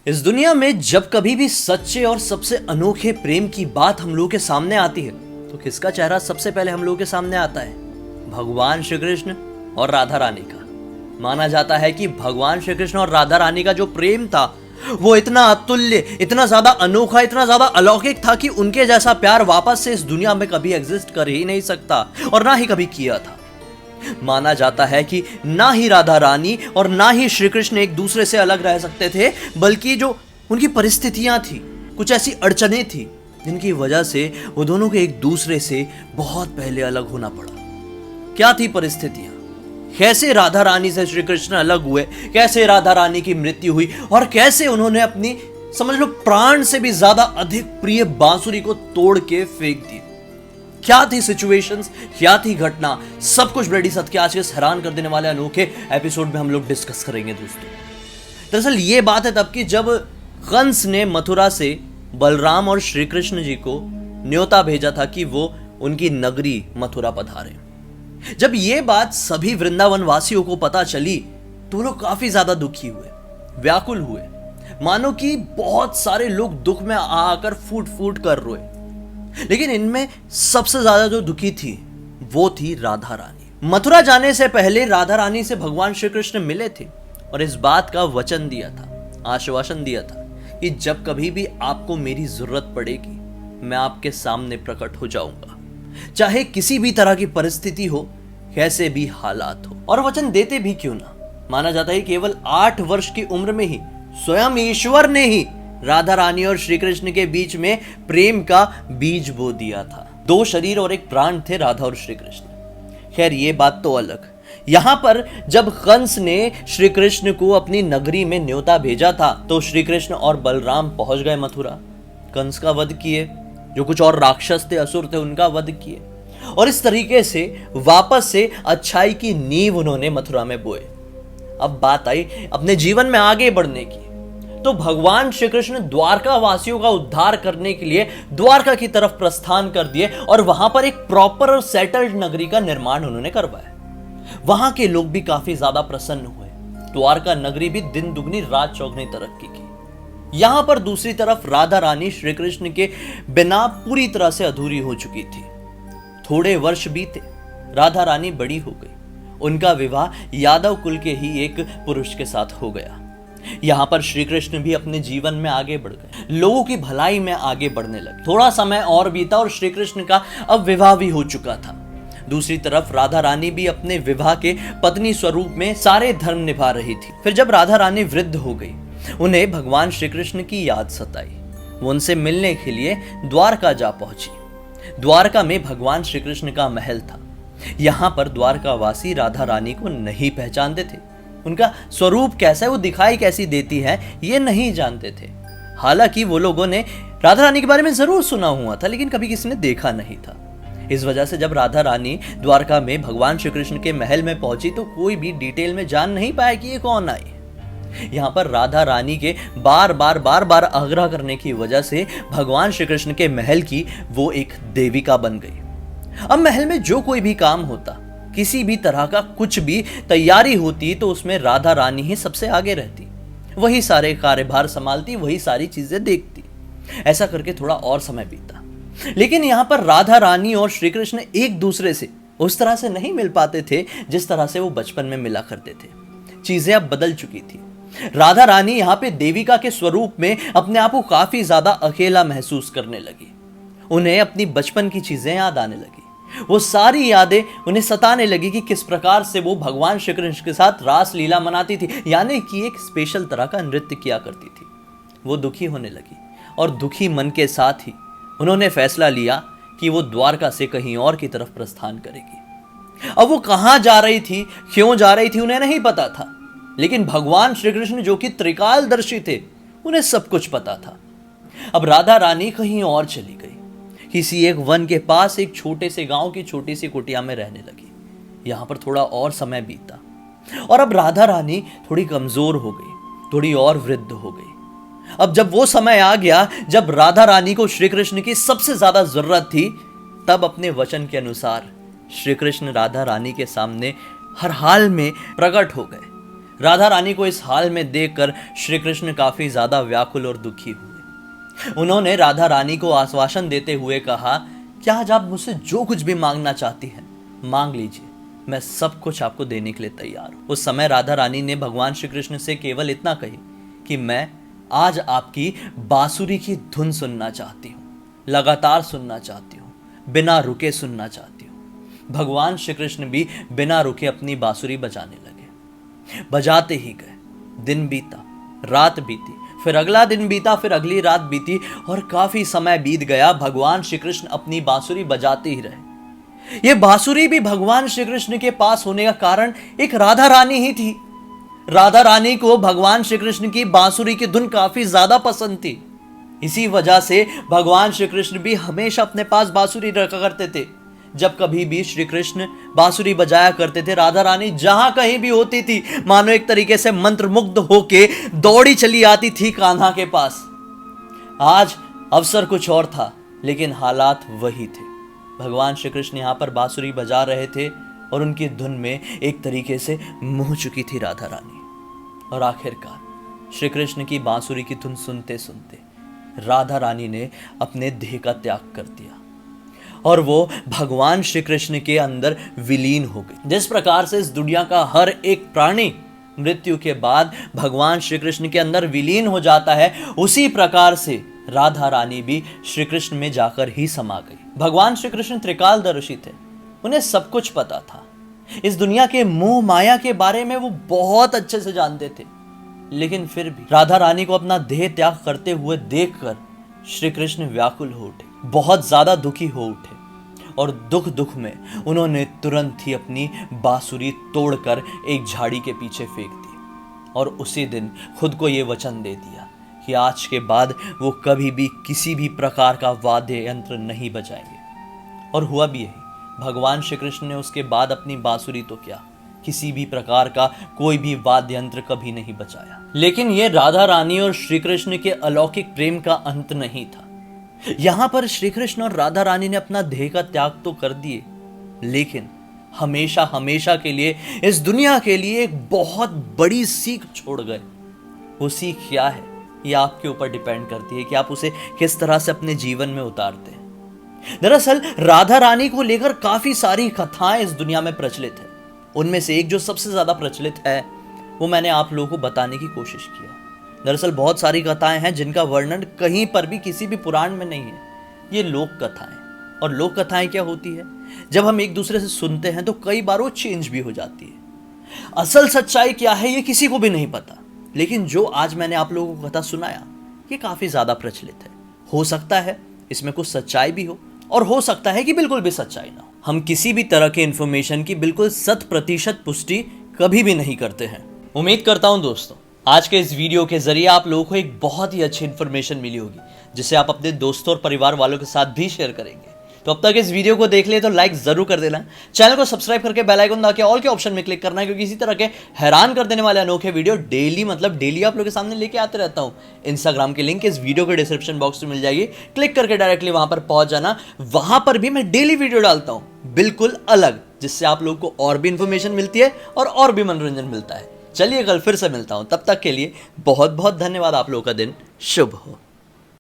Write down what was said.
इस दुनिया में जब कभी भी सच्चे और सबसे अनोखे प्रेम की बात हम लोगों के सामने आती है तो किसका चेहरा सबसे पहले हम लोगों के सामने आता है? भगवान श्री कृष्ण और राधा रानी का। माना जाता है कि भगवान श्री कृष्ण और राधा रानी का जो प्रेम था वो इतना अतुल्य, इतना ज्यादा अनोखा, इतना ज्यादा अलौकिक था कि उनके जैसा प्यार वापस से इस दुनिया में कभी एग्जिस्ट कर ही नहीं सकता और ना ही कभी किया था। माना जाता है कि ना ही राधा रानी और ना ही श्री कृष्ण एक दूसरे से अलग रह सकते थे, बल्कि जो उनकी परिस्थितियां थी, कुछ ऐसी अड़चनें थी जिनकी वजह से वो दोनों को एक दूसरे से बहुत पहले अलग होना पड़ा। क्या थी परिस्थितियां? कैसे राधा रानी से श्री कृष्ण अलग हुए, कैसे राधा रानी की मृत्यु हुई और कैसे उन्होंने अपनी, समझ लो, प्राण से भी ज्यादा अधिक प्रिय बांसुरी को तोड़ के फेंक दी। क्या थी सिचुएशंस, क्या थी घटना, सब कुछ ब्लडी सत्य आज के इस हैरान कर देने वाले अनोखे एपिसोड में हम लोग डिस्कस करेंगे दोस्तों। दरअसल ये बात है तब की जब कंस ने मथुरा से बलराम और श्री कृष्ण जी को न्योता भेजा था कि वो उनकी नगरी मथुरा पधारे। जब ये बात सभी वृंदावन वासियों को पता चली तो लोग काफी ज्यादा दुखी हुए, व्याकुल हुए, मानो कि बहुत सारे लोग दुख में आकर फूट फूट कर रोए। लेकिन इनमें सबसे ज्यादा जो दुखी थी वो थी राधा रानी। मथुरा जाने से पहले राधा रानी से भगवान श्री कृष्ण मिले थे और इस बात का वचन दिया था, आश्वासन दिया था कि जब कभी भी आपको मेरी जरूरत पड़ेगी मैं आपके सामने प्रकट हो जाऊंगा, चाहे किसी भी तरह की परिस्थिति हो, कैसे भी हालात हो। और वचन देते भी क्यों ना, माना जाता है केवल 8 वर्ष की उम्र में ही स्वयं ईश्वर ने ही राधा रानी और श्री कृष्ण के बीच में प्रेम का बीज बो दिया था। 2 शरीर और एक प्राण थे राधा और श्री कृष्ण। खैर ये बात तो अलग। यहां पर जब कंस ने श्री कृष्ण को अपनी नगरी में न्योता भेजा था तो श्री कृष्ण और बलराम पहुंच गए मथुरा। कंस का वध किए, जो कुछ और राक्षस थे, असुर थे, उनका वध किए और इस तरीके से वापस से अच्छाई की नींव उन्होंने मथुरा में बोए। अब बात आई अपने जीवन में आगे बढ़ने की, तो भगवान श्री कृष्ण द्वारका वासियों का उद्धार करने के लिए द्वारका की तरफ प्रस्थान कर दिए और वहां पर एक प्रॉपर और सेटल्ड नगरी का निर्माण उन्होंने करवाया। वहां के लोग भी काफी ज्यादा प्रसन्न हुए। द्वारका नगरी भी दिन दुगनी रात चौगनी तरक्की की। यहां पर दूसरी तरफ राधा रानी श्री कृष्ण के बिना पूरी तरह से अधूरी हो चुकी थी। थोड़े वर्ष बीते, राधा रानी बड़ी हो गई। उनका विवाह यादव कुल के ही एक पुरुष के साथ हो गया। यहां पर श्री कृष्ण भी अपने जीवन में आगे बढ़ गए, लोगों की भलाई में आगे बढ़ने लगे। थोड़ा समय और बीता और श्री कृष्ण का अब विवाह भी हो चुका था। दूसरी तरफ राधा रानी भी अपने विवाह के पत्नी स्वरूप में सारे धर्म निभा रही थी। फिर जब राधा रानी वृद्ध हो गई, उन्हें भगवान श्री कृष्ण की याद सताई। वो उनसे मिलने के लिए द्वारका जा पहुंची। द्वारका में भगवान श्री कृष्ण का महल था। यहां पर द्वारका वासी राधा रानी को नहीं पहचानते थे। उनका स्वरूप कैसा है, वो दिखाई कैसी देती है, ये नहीं जानते थे। हालांकि वो लोगों ने राधा रानी के बारे में जरूर सुना हुआ था, लेकिन कभी किसी ने देखा नहीं था। इस वजह से जब राधा रानी द्वारका में भगवान श्री कृष्ण के महल में पहुंची तो कोई भी डिटेल में जान नहीं पाया कि ये कौन आई। यहां पर राधा रानी के बार बार आग्रह करने की वजह से भगवान श्री कृष्ण के महल की वो एक देविका बन गई। अब महल में जो कोई भी काम होता, किसी भी तरह का कुछ भी तैयारी होती तो उसमें राधा रानी ही सबसे आगे रहती। वही सारे कार्यभार संभालती, वही सारी चीजें देखती। ऐसा करके थोड़ा और समय बीता, लेकिन यहां पर राधा रानी और श्री कृष्ण एक दूसरे से उस तरह से नहीं मिल पाते थे जिस तरह से वो बचपन में मिला करते थे। चीजें अब बदल चुकी थी। राधा रानी यहाँ पे देविका के स्वरूप में अपने आप को काफी ज्यादा अकेला महसूस करने लगी। उन्हें अपनी बचपन की चीजें याद आने लगी। वो सारी यादें उन्हें सताने लगी कि किस प्रकार से वो भगवान श्री कृष्ण के साथ रास लीला मनाती थी, यानी कि एक स्पेशल तरह का नृत्य किया करती थी। वो दुखी होने लगी और दुखी मन के साथ ही उन्होंने फैसला लिया कि वो द्वारका से कहीं और की तरफ प्रस्थान करेगी। अब वो कहां जा रही थी, क्यों जा रही थी, उन्हें नहीं पता था, लेकिन भगवान श्री कृष्ण जो कि त्रिकालदर्शी थे, उन्हें सब कुछ पता था। अब राधा रानी कहीं और चली गई, किसी एक वन के पास एक छोटे से गांव की छोटी सी कुटिया में रहने लगी। यहां पर थोड़ा और समय बीता और अब राधा रानी थोड़ी कमजोर हो गई, थोड़ी और वृद्ध हो गई। अब जब वो समय आ गया जब राधा रानी को श्री कृष्ण की सबसे ज्यादा जरूरत थी, तब अपने वचन के अनुसार श्री कृष्ण राधा रानी के सामने हर हाल में प्रकट हो गए। राधा रानी को इस हाल में देखकर श्री कृष्ण काफी ज्यादा व्याकुल और दुखी हुए। उन्होंने राधा रानी को आश्वासन देते हुए कहा कि आज आप मुझसे जो कुछ भी मांगना चाहती हैं मांग लीजिए, मैं सब कुछ आपको देने के लिए तैयार हूं। उस समय राधा रानी ने भगवान श्री कृष्ण से केवल इतना कही कि मैं आज आपकी बांसुरी की धुन सुनना चाहती हूँ, लगातार सुनना चाहती हूँ, बिना रुके सुनना चाहती हूँ। भगवान श्री कृष्ण भी बिना रुके अपनी बांसुरी बजाने लगे। बजाते ही गए। दिन बीता, रात बीती, फिर अगला दिन बीता, फिर अगली रात बीती और काफी समय बीत गया। भगवान श्री कृष्ण अपनी बांसुरी बजाते ही रहे। ये बांसुरी भी भगवान श्री कृष्ण के पास होने का कारण एक राधा रानी ही थी। राधा रानी को भगवान श्री कृष्ण की बांसुरी की धुन काफी ज्यादा पसंद थी। इसी वजह से भगवान श्री कृष्ण भी हमेशा अपने पास बांसुरी रखा करते थे। जब कभी भी श्री कृष्ण बांसुरी बजाया करते थे, राधा रानी जहां कहीं भी होती थी मानो एक तरीके से मंत्रमुग्ध होके दौड़ी चली आती थी कान्हा के पास। आज अवसर कुछ और था लेकिन हालात वही थे। भगवान श्री कृष्ण यहां पर बांसुरी बजा रहे थे और उनकी धुन में एक तरीके से मोह चुकी थी राधा रानी। और आखिरकार श्री कृष्ण की बांसुरी की धुन सुनते सुनते राधा रानी ने अपने देह का त्याग कर दिया और वो भगवान श्री कृष्ण के अंदर विलीन हो गई। जिस प्रकार से इस दुनिया का हर एक प्राणी मृत्यु के बाद भगवान श्री कृष्ण के अंदर विलीन हो जाता है, उसी प्रकार से राधा रानी भी श्री कृष्ण में जाकर ही समा गई। भगवान श्री कृष्ण त्रिकालदर्शी थे, उन्हें सब कुछ पता था। इस दुनिया के मोह माया के बारे में वो बहुत अच्छे से जानते थे, लेकिन फिर भी राधा रानी को अपना देह त्याग करते हुए देखकर श्री कृष्ण व्याकुल हो उठे, बहुत ज्यादा दुखी हो उठे और दुख में उन्होंने तुरंत ही अपनी बांसुरी तोड़कर एक झाड़ी के पीछे फेंक दी और उसी दिन खुद को ये वचन दे दिया कि आज के बाद वो कभी भी किसी भी प्रकार का वाद्य यंत्र नहीं बजाएंगे। और हुआ भी यही। भगवान श्री कृष्ण ने उसके बाद अपनी बांसुरी तो क्या, किसी भी प्रकार का कोई भी वाद्य यंत्र कभी नहीं बजाया। लेकिन ये राधा रानी और श्री कृष्ण के अलौकिक प्रेम का अंत नहीं था। यहां पर श्री कृष्ण और राधा रानी ने अपना देह का त्याग तो कर दिए, लेकिन हमेशा हमेशा के लिए इस दुनिया के लिए एक बहुत बड़ी सीख छोड़ गए। वो सीख क्या है ये आपके ऊपर डिपेंड करती है कि आप उसे किस तरह से अपने जीवन में उतारते हैं। दरअसल राधा रानी को लेकर काफी सारी कथाएं इस दुनिया में प्रचलित है। उनमें से एक जो सबसे ज्यादा प्रचलित है वो मैंने आप लोगों को बताने की कोशिश किया। दरअसल बहुत सारी कथाएं हैं जिनका वर्णन कहीं पर भी किसी भी पुराण में नहीं है। ये लोक कथाएं। और लोक कथाएं क्या होती है, जब हम एक दूसरे से सुनते हैं तो कई बार वो चेंज भी हो जाती है। असल सच्चाई क्या है ये किसी को भी नहीं पता, लेकिन जो आज मैंने आप लोगों को कथा सुनाया ये काफी ज्यादा प्रचलित है। हो सकता है इसमें कुछ सच्चाई भी हो और हो सकता है कि बिल्कुल भी सच्चाई ना हो। हम किसी भी तरह के इंफॉर्मेशन की बिल्कुल 100% पुष्टि कभी भी नहीं करते हैं। उम्मीद करता हूं दोस्तों आज के इस वीडियो के जरिए आप लोगों को एक बहुत ही अच्छी इंफॉर्मेशन मिली होगी, जिसे आप अपने दोस्तों और परिवार वालों के साथ भी शेयर करेंगे। तो अब तक इस वीडियो को देख ले तो लाइक जरूर कर देना, चैनल को सब्सक्राइब करके बेल आइकन दबा के ऑल के ऑप्शन में क्लिक करना है, क्योंकि इसी तरह के हैरान कर देने वाले अनोखे वीडियो डेली आप लोगों के सामने लेके आते रहता हूं। इंस्टाग्राम की लिंक इस वीडियो के डिस्क्रिप्शन बॉक्स में मिल जाएगी, क्लिक करके डायरेक्टली वहां पर पहुंच जाना। वहां पर भी मैं डेली वीडियो डालता हूं बिल्कुल अलग, जिससे आप लोगों को और भी इंफॉर्मेशन मिलती है और भी मनोरंजन मिलता है। चलिए कल फिर से मिलता हूं, तब तक के लिए बहुत बहुत धन्यवाद। आप लोगों का दिन शुभ हो।